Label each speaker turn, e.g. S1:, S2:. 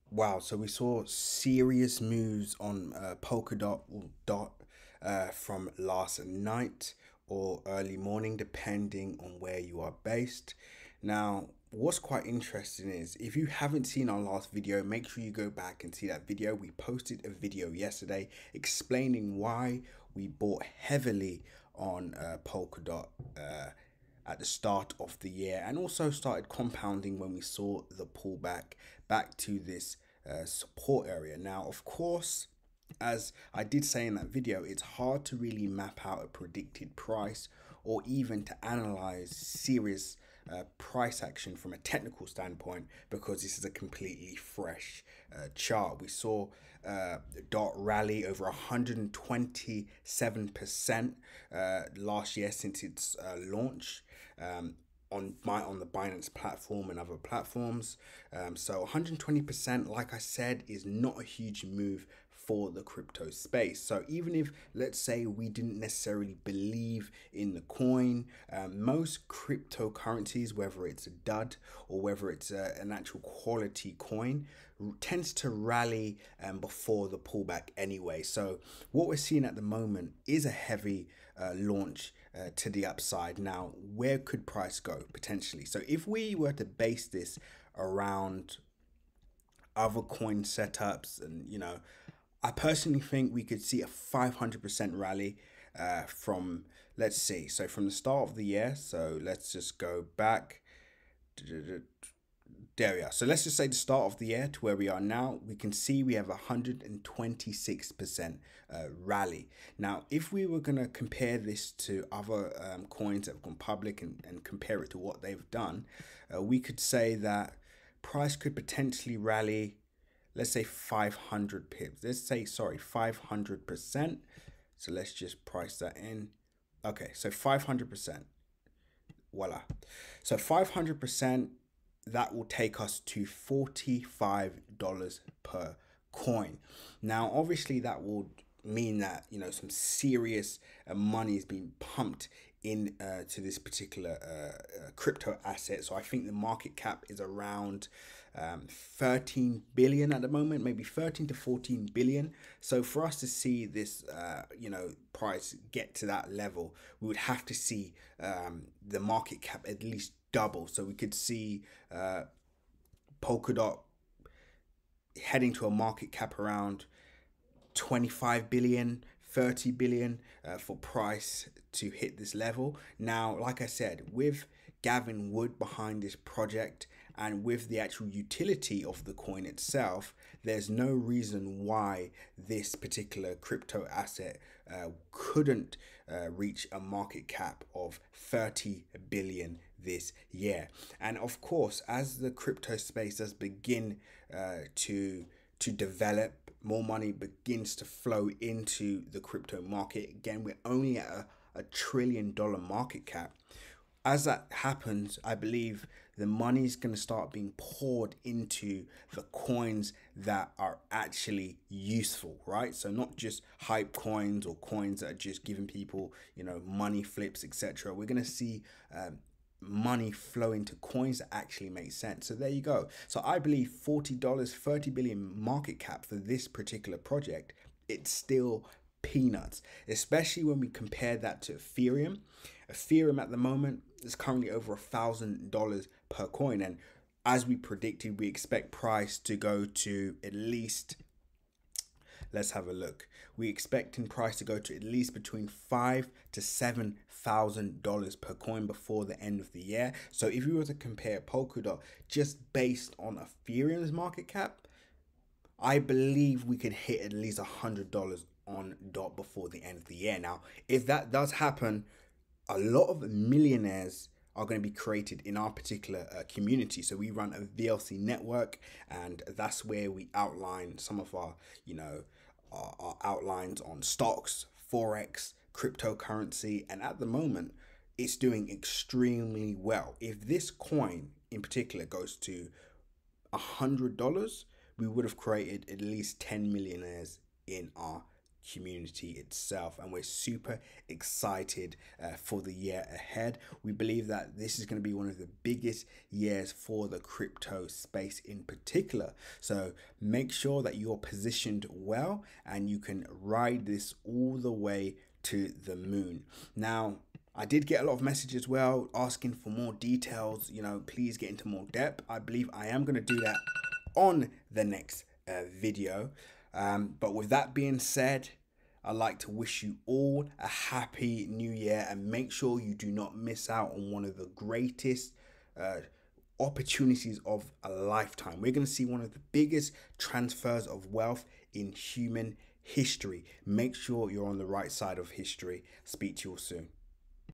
S1: Wow, so we saw serious moves on Polkadot from last night or early morning, depending on where you are based. Now, what's quite interesting is if you haven't seen our last video, make sure you go back and see that video. We posted a video yesterday explaining why we bought heavily on Polkadot at the start of the year, and also started compounding when we saw the pullback back to this support area. Now, of course, as I did say in that video, it's hard to really map out a predicted price or even to analyze serious price action from a technical standpoint, because this is a completely fresh chart. We saw DOT rally over 127% last year since its launch. On the Binance platform and other platforms. So 120%, like I said, is not a huge move for the crypto space. So even if, let's say, we didn't necessarily believe in the coin, most cryptocurrencies, whether it's a dud or whether it's an actual quality coin, tends to rally before the pullback anyway. So what we're seeing at the moment is a heavy launch to the upside. Now, where could price go potentially? So if we were to base this around other coin setups, and I personally think we could see a 500% rally from, let's see, so from the start of the year. So let's just go back. There we are. So let's just say the start of the year to where we are now, we can see we have 126% rally. Now, if we were going to compare this to other coins that have gone public and compare it to what they've done, we could say that price could potentially rally, let's say 500 pips. Let's say, sorry, 500%. So let's just price that in. Okay, so 500%. Voila. So 500%, that will take us to $45 per coin. Now, obviously, that will mean that some serious money is being pumped in to this particular crypto asset. So I think the market cap is around 13 billion at the moment, maybe 13 to 14 billion. So for us to see this price get to that level, we would have to see the market cap at least double. So we could see Polkadot heading to a market cap around 25 billion, 30 billion for price to hit this level. Now, like I said, with Gavin Wood behind this project and with the actual utility of the coin itself, there's no reason why this particular crypto asset couldn't reach a market cap of 30 billion this year. And of course, as the crypto space does begin to develop, more money begins to flow into the crypto market. Again, we're only at a $1 trillion market cap. As that happens, I believe the money is going to start being poured into the coins that are actually useful, right? So not just hype coins or coins that are just giving people, money flips, etc. We're going to see money flow into coins that actually make sense. So there you go. So I believe $40, 30 billion market cap for this particular project, it's still peanuts, especially when we compare that to Ethereum. Ethereum at the moment is currently over $1,000 per coin, and as we predicted, we expect price to go to at least, let's have a look. We expecting price to go to at least between $5,000 to $7,000 per coin before the end of the year. So if you were to compare Polkadot just based on Ethereum's market cap, I believe we could hit at least $100 on DOT before the end of the year. Now, if that does happen, a lot of millionaires are going to be created in our particular community. So we run a VLC network, and that's where we outline some of our, our outlines on stocks, forex, cryptocurrency, and at the moment, it's doing extremely well. If this coin in particular goes to $100, we would have created at least 10 millionaires in our community itself, and we're super excited for the year ahead. We believe that this is going to be one of the biggest years for the crypto space in particular, so make sure that you're positioned well and you can ride this all the way to the moon. Now, I did get a lot of messages as well asking for more details, please get into more depth. I believe I am going to do that on the next video. But with that being said, I'd like to wish you all a happy new year, and make sure you do not miss out on one of the greatest opportunities of a lifetime. We're going to see one of the biggest transfers of wealth in human history. Make sure you're on the right side of history. Speak to you all soon.